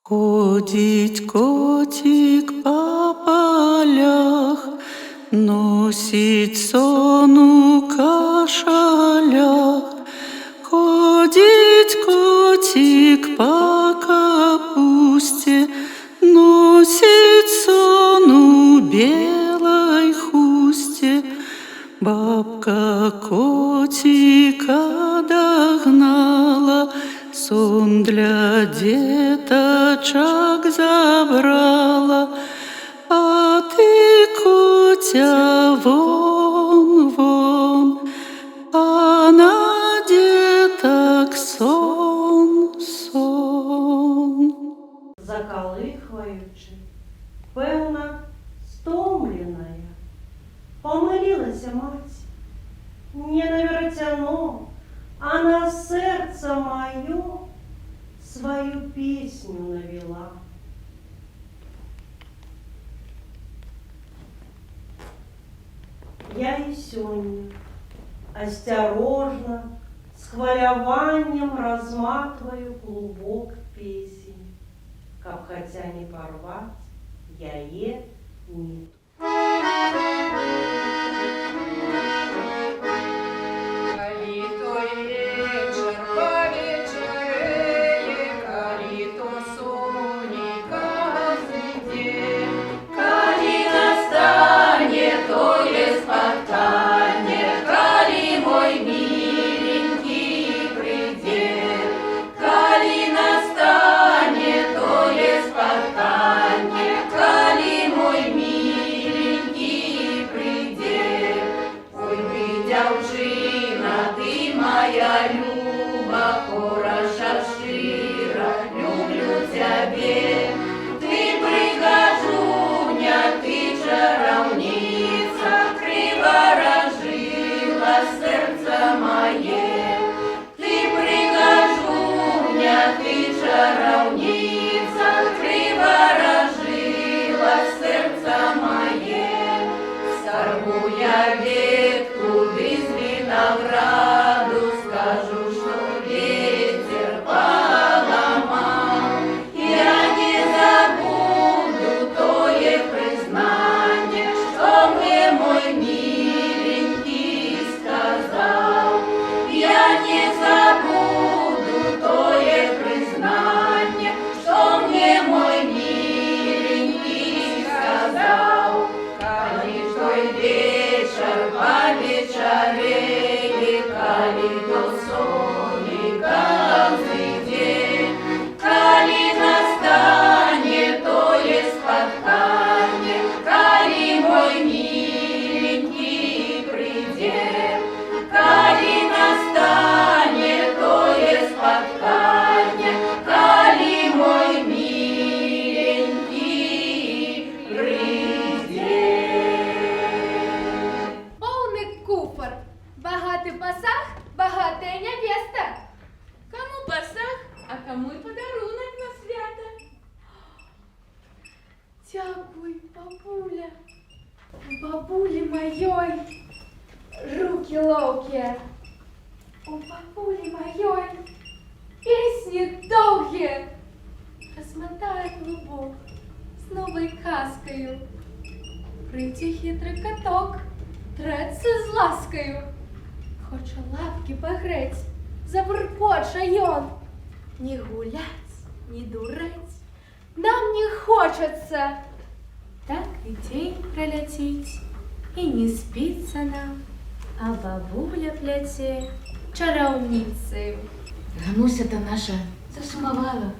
Ходить котик по полях, носит сон у кошелях. Ходит котик по капусте, носит сон у белой хусте. Бабка котика догнала, сон для деточек забрала. А ты, котя, вон, вон, а на деток сон, сон. Закалихаючи, певна, стомленая, помолилася мать. Не на веретено, а на сердце мое свою песню навела. Я и сёння осторожно, с хваляваннем разматываю клубок песен, как хотя не порвать яе нитку. Моя люба, хороша шира, люблю тебе. Ты пригожуня, ты чаровница, приворожила сердце мое. Ты пригожуня, ты чаровница, приворожила сердце мое. Сорву я ветку без винограду, скажу, что ветер поломал. Я не забуду тое признание, что мне мой миленький сказал. Я не забуду тое признание, что мне мой миленький сказал. Коли в той вечер по вечере, коли то сон и каждый день, коли настанет тое спотканье, коли мой миленький придет, коли настанет тое спотканье, коли мой миленький придет. Повний куфор. Багатий пасах, багатая невеста. Кому пасах, а кому й подарунок на свято. Дякуй, бабуля. У бабулі моєї руки ловкі. У бабулі моєї пісні довгі. Розмотає клубок з новою казкою. Прийде хитрий каток, треться з ласкою. Хоче лапки погреть, забуркоче йон. Ні гулять, ні дуреть, нам не хочется. Так и день пролетит, и не спится нам, а бабуля плете чаровницею. Гануся-то наша засумовала.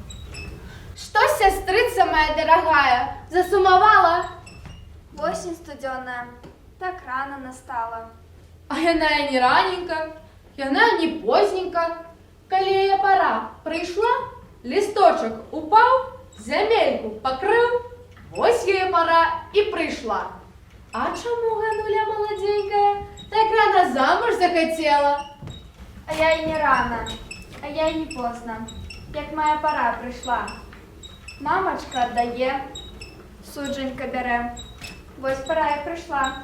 Что, сестрица моя дорогая, засумовала? Осень студеная, так рано настала. А яна и не раненько, яна и не поздненько. Коли пора прийшла, листочок упав, земельку покрив, ось її пора і прийшла. А чому Гануля молоденькая так рано замуж захотела? А я и не рано, а я и не поздно, як моя пора прийшла. Мамочка дає, судженька бере, ось пора і прийшла.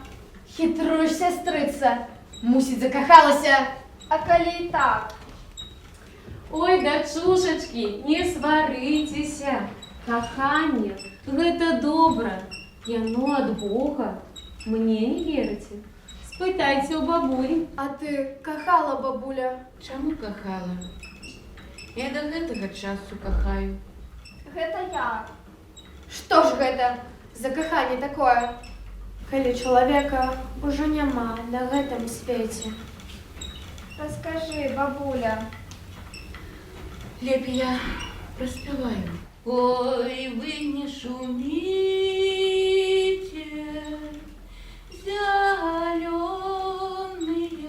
Хитруєш, сестриця, мусить закохалася. А коли і так? Ой, дочушечки, не сваритеся. Каханне, гэта добра. Яно ад Бога. Мне не верыце? Спытайце у бабулі. А ты кахала, бабуля? Чаму кахала? Я до гэтага часу кахаю. Гэта я. Што ж гэта за каханне такое? Калі чалавека ўжо няма на гэтым свеце. Раскажи, бабуля. Лепей я праспяваю. Ой, вы не шумите, зеленые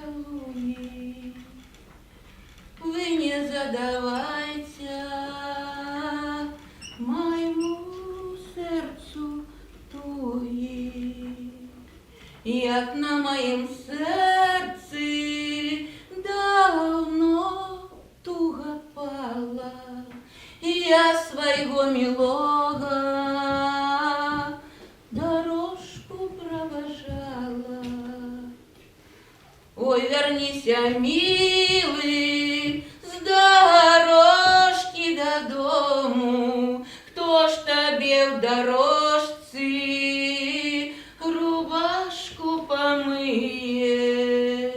луги, вы не задавайте моему сердцу туги, як на моем сердце давно туга пала. Я свайго милого дорожку провожала. Ой, вернися, милый, с дорожки до дому. Кто ж тебе в дорожці рубашку помыє?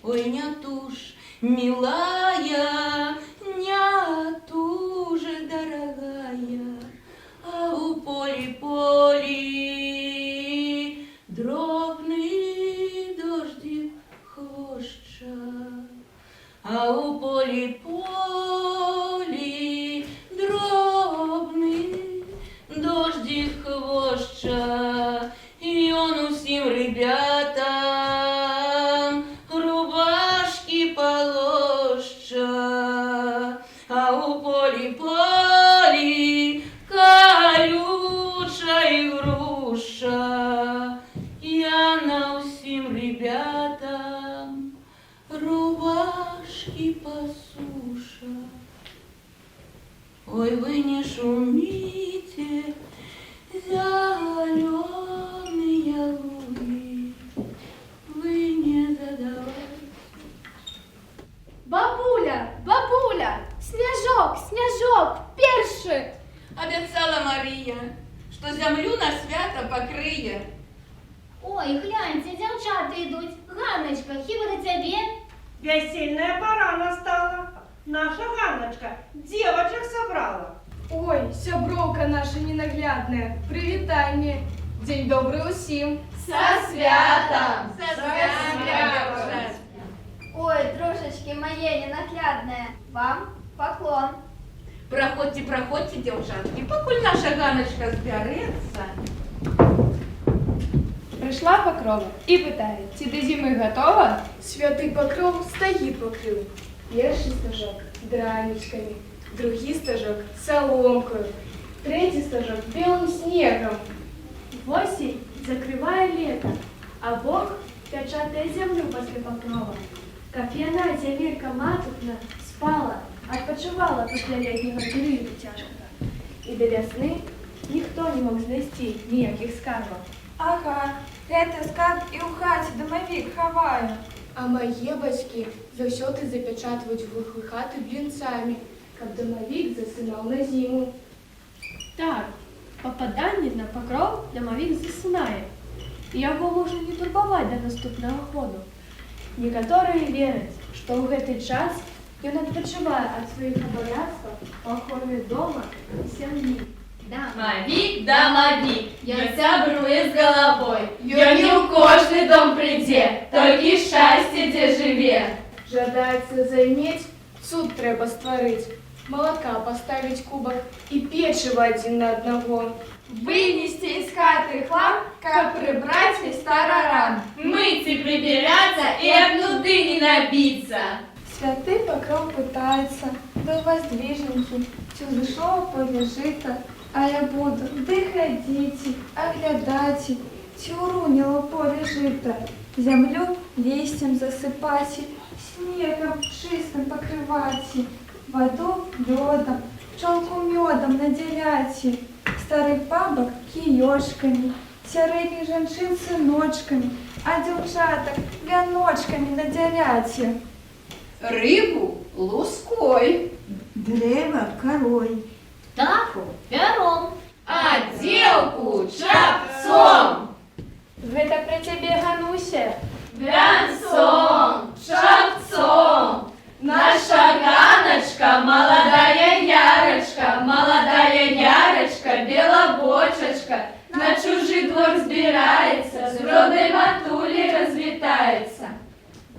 Ой, не тушь, милая, не туже, дорогая, а у полі дробний дождик хвоща, а у полі дробний дождик хвоща, і он усім ребятам рубашки полоща, а у полі колюча і груша, я на усім ребятам рубашки посуша. Ой, вы не шумите, зеленые луги, вы не задавайте. Бабуля, бабуля, сняжок, сняжок, перший. Обяцала Марія, що землю на свято покриє. Ой, гляньте, дзяўчаты ідуць. Ганночка, хіба да цябе? Весельная пора настала. Наша Ганночка девочек собрала. Ой, сяброўка наша ненаглядная, прывітанне. Дзень добры ўсім. Со святом! Со святом! Ой, дружечки мои ненаглядные, вам поклон. Проходьте, проходьте, девчатки, покуль наша Ганочка збереться. Прийшла Покрова і питає, ці до зими готова? Святий Покров стаї покрив. Перший стажок драничками, другий стажок соломкою, третий стажок белым снегом. Осень закрывая лето, а Бог печатает землю после покрова. Как яна, зямелька матухна, спала, отпочивала после летнего периода тяжкого. И до весны никто не мог знайти ніяких скарбов. Ага, это скарб і ў хаце домовик хаваю. А мае бацькі заўсёды запячатваюць глухі хаты блінцамі, каб дамавік засынаў на зіму. Так, попаданне на пакров дамавік засынае. Яго можна не турбаваць да наступнага ходу. Некаторыя вераць, што ў гэты час ён адпачывае ад сваіх абавязкаў па ахове дома і сям'і. Домовик, домовик, ён сябруе з головой, ён не ў кожны дом придзе, толькі шчасце дзе жыве. Жадаецца займець, суд трэба стварыць, малака паставіць кубак і печыва адзін на аднаго. Вынести из хаты хлам, как прибрать весь тарарам. Мыть и прибираться и об нужды не набиться. Святый Покров пытается, был воздвиженький, всю зашел подлежито, а я буду дыходить, оглядать, тюрунило поле жито, землю листьем засыпать, снегом чистым покрывать, воду ледом, пчелку медом наделять, старых бабок киёшками, сярэдніх жанчын сыночками, а дзяўчатак вяночками надзялять. Рыбу луской, Древо корой, птаху пяром. А девку чапцом. Гэта пры цябе, Гануся. Вянцом, шапцом. Наша Ганочка, молодая ярочка, белобочечка, на чужий двор збирається, з родной матулей развітається.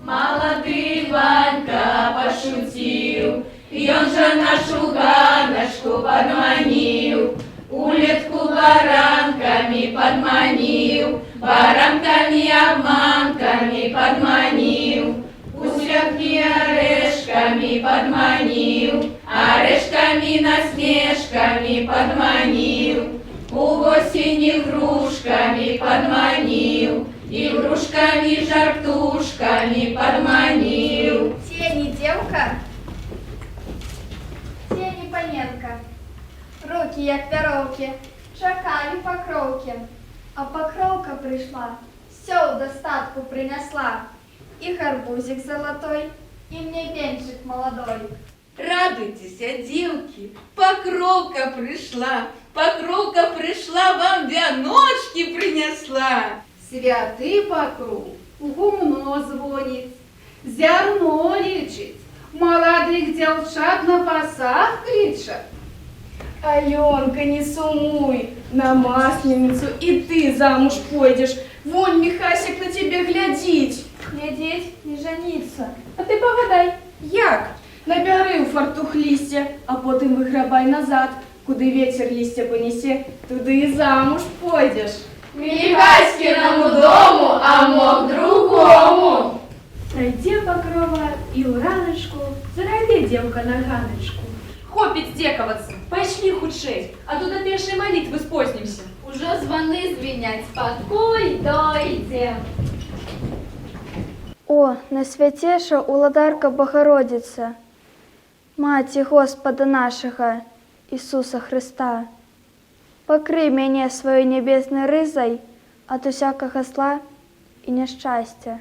Молодый Ванька пошутил, и он же нашу Ганочку подманил, улитку баранками подманил, баранками обманками подманил, усердки орешками подманил, орешками насмешками подманил, у осени игрушками подманил, игрушками жартушками подманил. Тени девка, тени паненка. Руки, як вяроўкі, чакалі пакроўкі. А пакроўка прыйшла, всё ў дастатку принесла. И гарбузик золотой, и мне венчик молодой. Радуйтесь, девки, покровка пришла, вам вяночки принесла. Святий покров гумно звонить, зерно лічить, молодых дівчат на пасах кличат. Аленка, не сумуй, на Масленицу и ты замуж пойдешь. Вон Михасик на тебе глядить. Глядеть, не жениться. А ти погадай, як? Набери у фартух листя, а потім виграбай назад. Куди ветер листя понесе, туди і замуж пойдеш. Михаськиному дому, а мог другому. Пройди покрова и у раночку, заради девка на Ганочку. Хопить дековаться, пошли худшей, а то до пешей молитвы спозднимся. Уже звони звенять, покой дойдем. О, на святейша уладарка Богородица, Маті Господа нашего, Ісуса Христа, покрий мяне сваёй небеснай рызай ад усякага зла і няшчасця.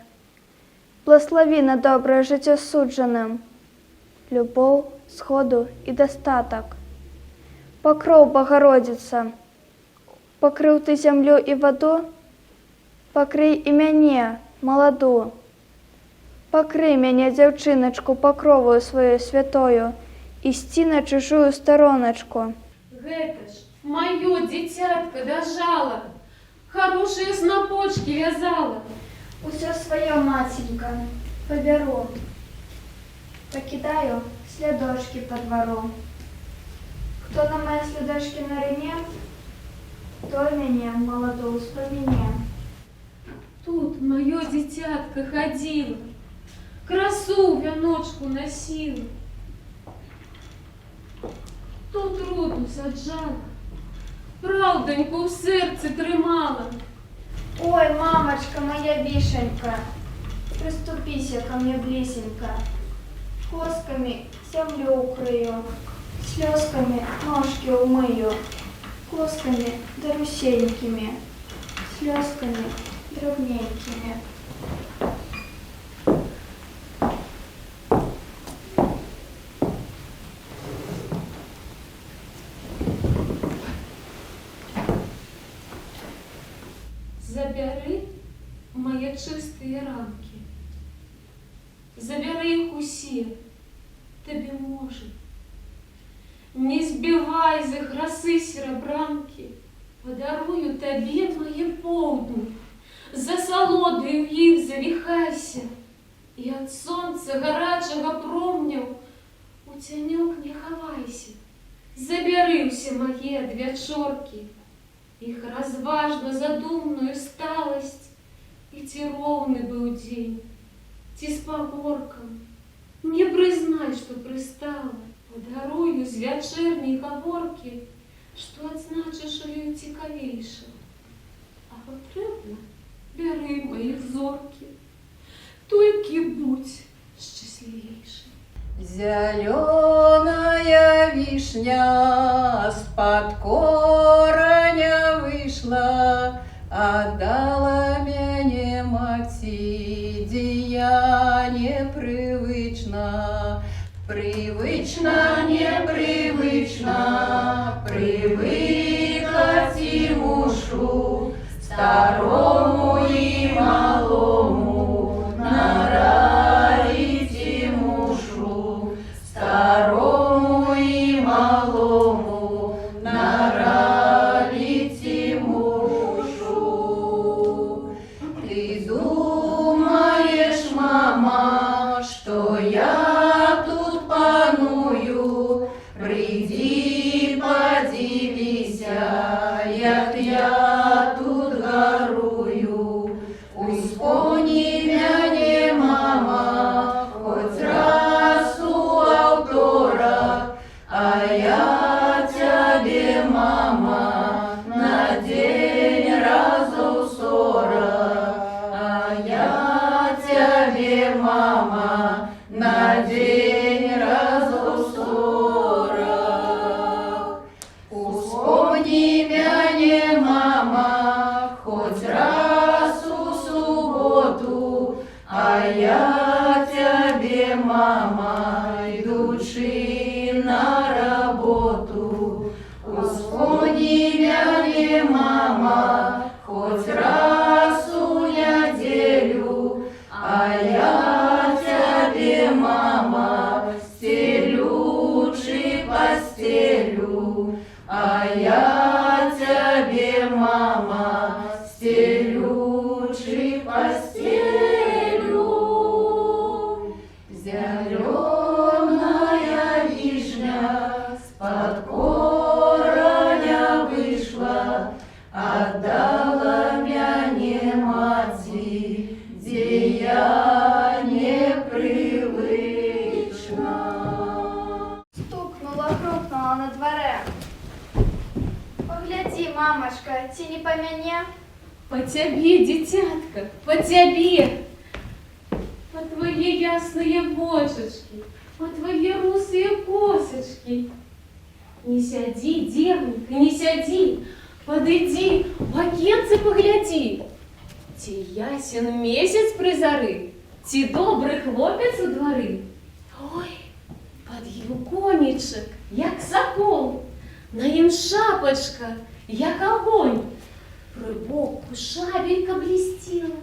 Благослови на добрае жыццё суджаным, любоў, сходу і дастатак. Покров Богородица, покрыў ты зямлю і ваду, покрый і мяне, маладу. Покрый мяне, дзяўчыначку, покроваю сваёй святою, ісці на чужую стороночку. Гэта ж моё дзіцятка дажала, хорошие снопочки вязала. Усё свое, матенька, поберу. Покидаю слядочки по двору. Кто на мои слядочки нарине, той меня молоду успомине. Тут моё дзіцятка ходила, красу вяночку носила. Тут руду саджала, правдоньку в сердце тримала. Ой, мамочка моя вишенька, приступися ко мне близенько. Косками землю укрою, слезками ножки умою, косками дарусенькими, слезками дробненькими. Забяры мои чистые рамки, забяры их усе, тебе может. Не збивай з их роси серебранки, подарую тебе мои полдні, за солодою в їх завіхайся, і от сонця гарячого промнів у тяньок не ховайся. Забяры все мои двячорки, их разважно задумную сталость, и ті ровный был день, ті с погорком. Не признай, что пристала, подарую з вечерней говорки, что отзначиш ее цікавейше. А потрібно бери мої зорки, тільки будь щасливейше. Зеленая вишня с-под кореня вышла, отдала мне мати деяние привычно, привычно, непривычно, душу, старому и малому нравите мушу, старому и малому нравите мушу. Ты думаешь, мама, что я тут паную? Приди, подивися, як я тут гарую. Успомни мяне, мама, хоть раз у авторах, а я тебе, мама, на день разу 40. А я тебе, мама, на день разу 40. Успомни мяне, мама, хоть раз у субботу, а я тебе, мама, идучи на работу. Успомни мяне, мама, хоть раз у неделю, а я тебе, мама, стелючи постелю. А я тебе, мама, стелючи постелю. Зеленая вишня с-под кореня вышла, отдала мяне мати, где я непривычна. Стукнула, хрупнула на дворе. Погляди, мамочка, ці не по мяне? По тебе, дитятка, по тебе. По твои ясные божечки, по твои русые косочки. Не сяди, девонька, не сяди, подойди, в окенце погляди. Ти ясен месяц при зори, ти добрый хлопец у дворы. Ой, подъюконечек, як сокол, на ім шапочка, як огонь. Прибоку шабелька блестела,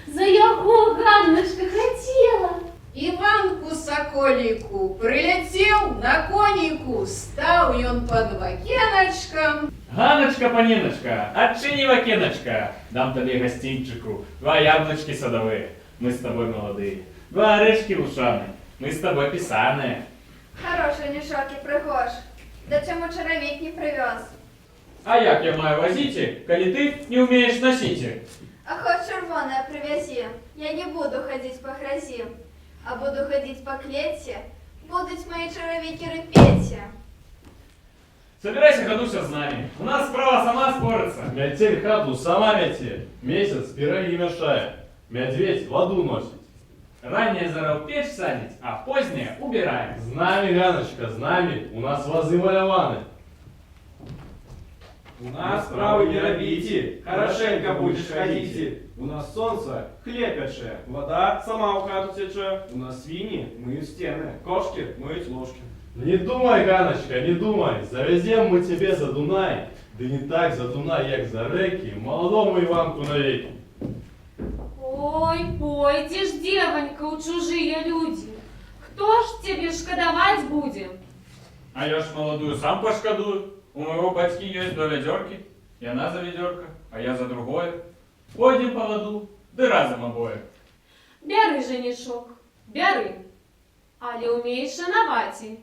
за яго Ганночка хотела. Иванку Соколику прилетел на конику, стал ён под вакеночком. Ганочка-паниночка, отчини вакеночка, дам тебе гостинчику 2 яблочки садовые, мы с тобой молодые, 2 орешки лушаны, мы с тобой писаные. Хороший мішок і пригож. Да чому чаровік не привез? А як я маю возить, коли ты не умеешь носить? А хоть червоное привези, я не буду ходить по грязи, а буду ходить по клетке, будут мои чаровики репеть. Собирайся, ходуся с нами, у нас справа сама спорится. Метель хату сама метель, месяц пироги мешает, медведь воду носит. Ранее зарыл печь садить, а позднее убираем. З нами, Ганочка, з нами, у нас вазы маляваны. У нас справы не робите, хорошенько будешь ходите. У нас солнце хлеб пече, вода сама у хату тече. У нас свиньи мыют стены, кошки мыют ложки. Не думай, Ганочка, не думай, завезем мы тебе за Дунай, да не так за Дунай, як за реки, молодому Иванку навеки. Ой, пойди ж, девонька, у чужие люди. Кто ж тебе шкодовать будем? А я ж молодую сам пошкодую. У моего батьки есть 2 ведерки, и она за ведерко, а я за другое. Пойдем по воду, да разом обоих. Бяры, женишок, бяры. Але умеешь шановати,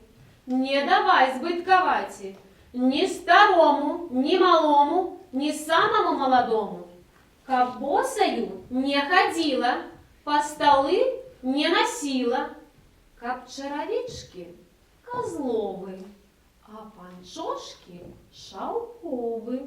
не давай збитковати ни старому, ни малому, ни самому молодому. К босою не ходила, по столы не носила, как чаровички козловы, а панчошки шелковы.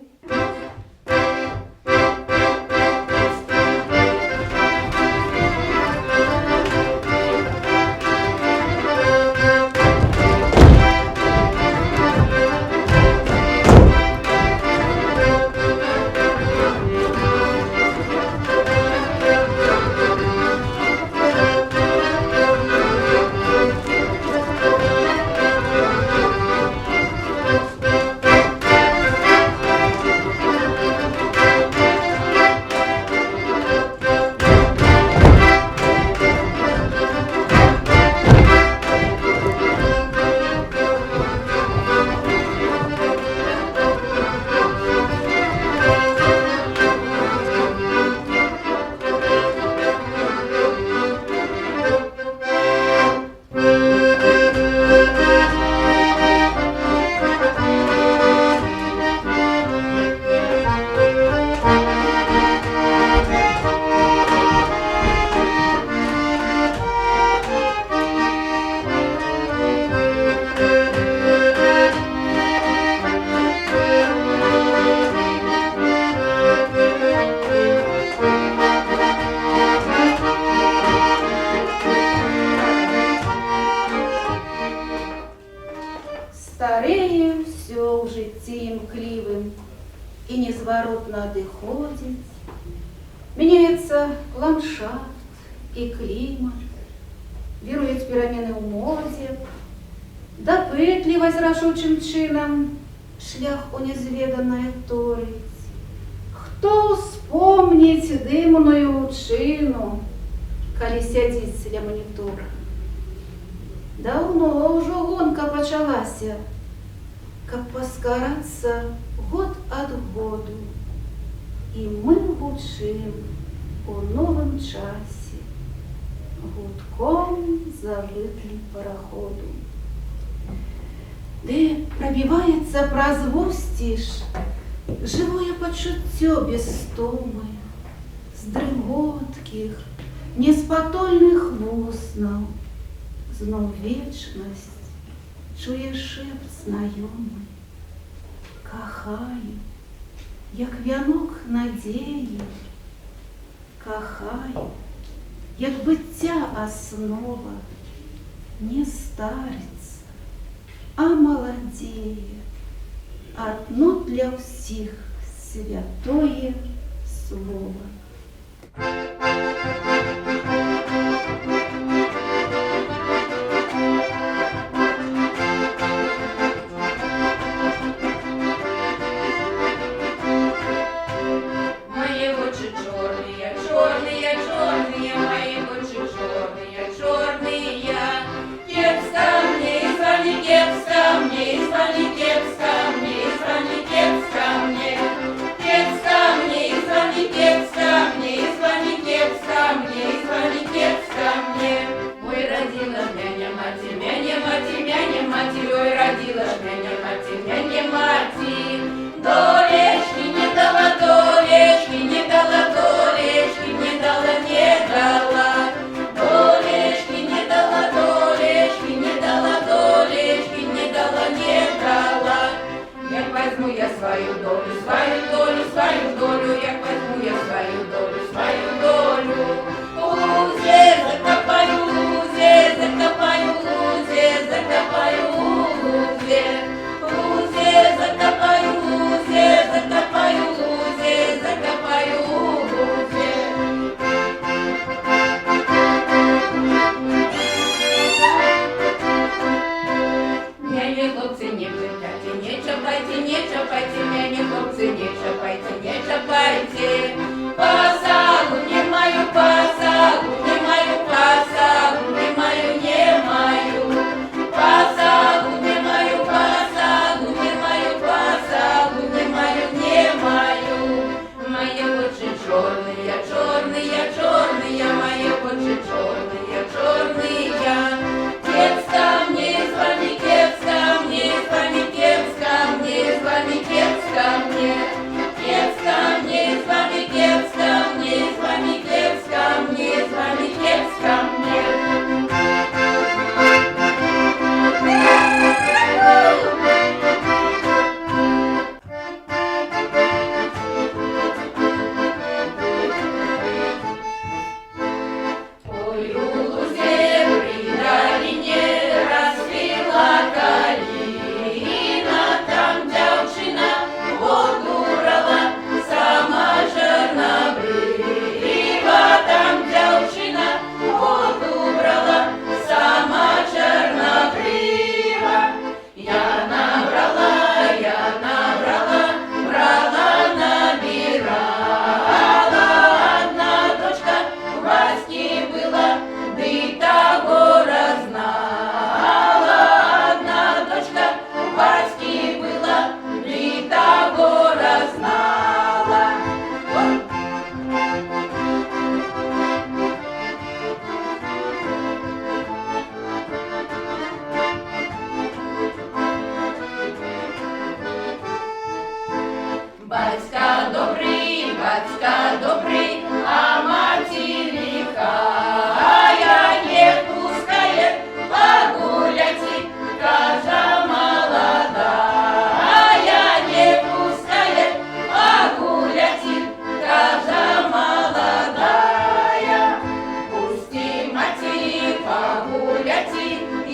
жывым і незваротна адыходзіць. Мяняецца ландшафт і клімат, віруюць перамены ў модзе, дапытлівасць рашучым чынам шлях у нязведанае торыць. Хто успомніць дымную лучыну, калі сядзіць ля манітора? Даўно ўжо гонка пачалася, каб паскарацца год ад году. І мы гучым у новым часе гудком завыклі параходу. Ды прабіваецца праз вусціш жывое пачуццё без стомы, з дрыготкіх, неспатольных вуснаў. Зноў вечнасць чуе шэпт знаёмы. Кахаю, як вянок надзеі, кахаю, як быцця аснова, не старыцца, а маладзее. Адно для ўсіх святое слова.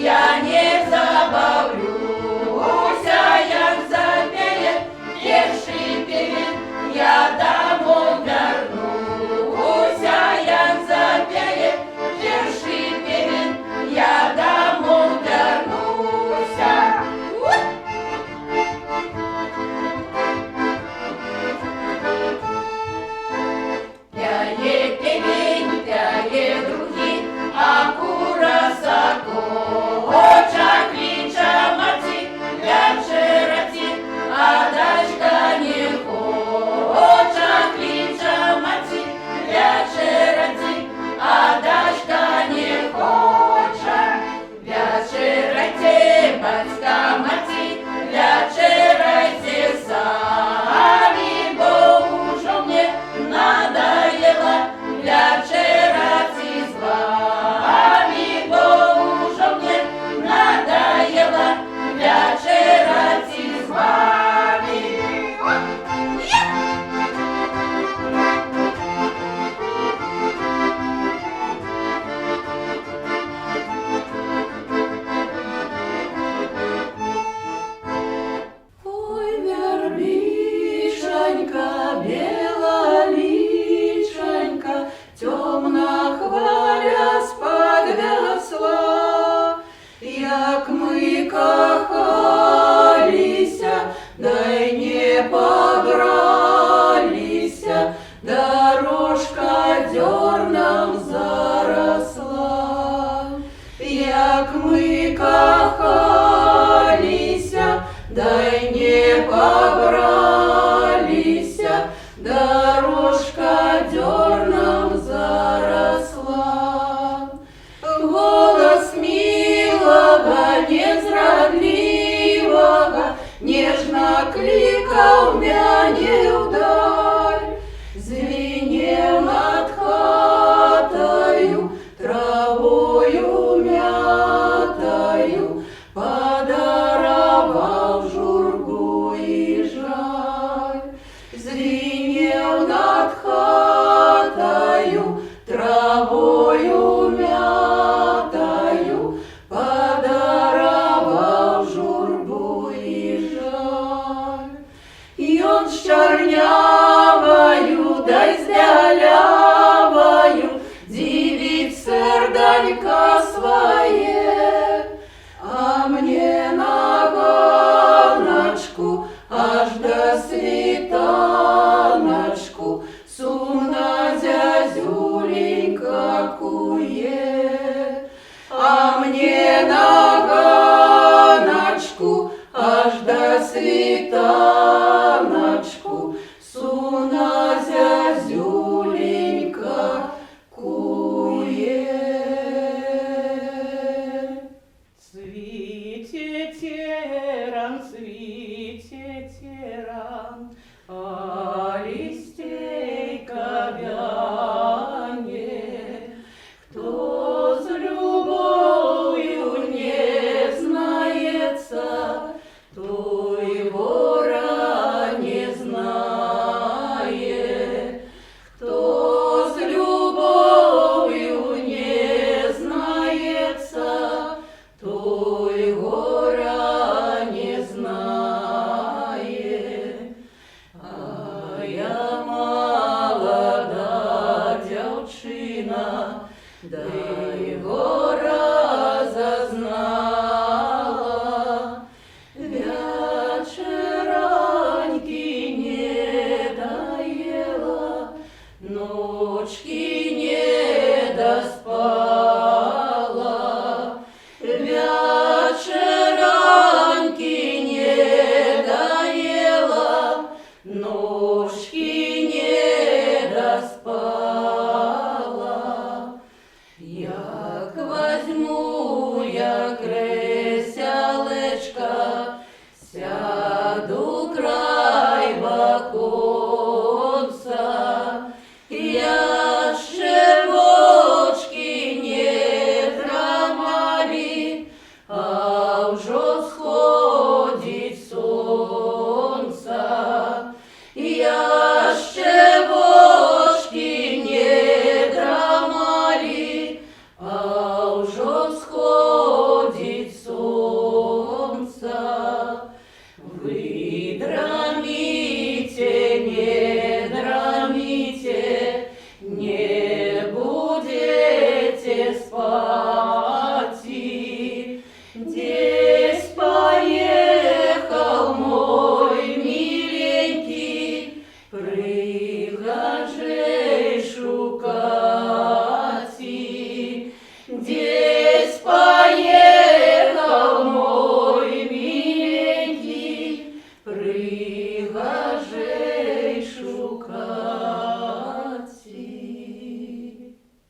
Я не забавлюся, як запеє, Ой, вербишенька, белоличенька, темно хвалясь подвясла, як мы кохалися, дай не побралися, дорожка дерном заросла, як мы кохалися, дай не побралися, дорожка дерном заросла. Голос милого, незрадливого, нежно кликал меня вдаль, звенел над хатою, травою мятою, подаровал журбу и жаль. Звенел над хатою, травою мятою, подаровал журбу и жаль. И он с чернявою, да й с бялявою дивит серденько свое, а мне на ганочку аж до світаночку сумна зязюленька кує, а мне на ганочку аж до світаночку сумна зязюленька кує. Цвіте теран, а листейка вянет. Кто с любовью не знается, той вора не знает. Кто с любовью не знается, той гора не знает. А я молода дівчина, да й гора зазнала. Вечераньки не доела, ночки не доспала. Вечераньки не доела, ночки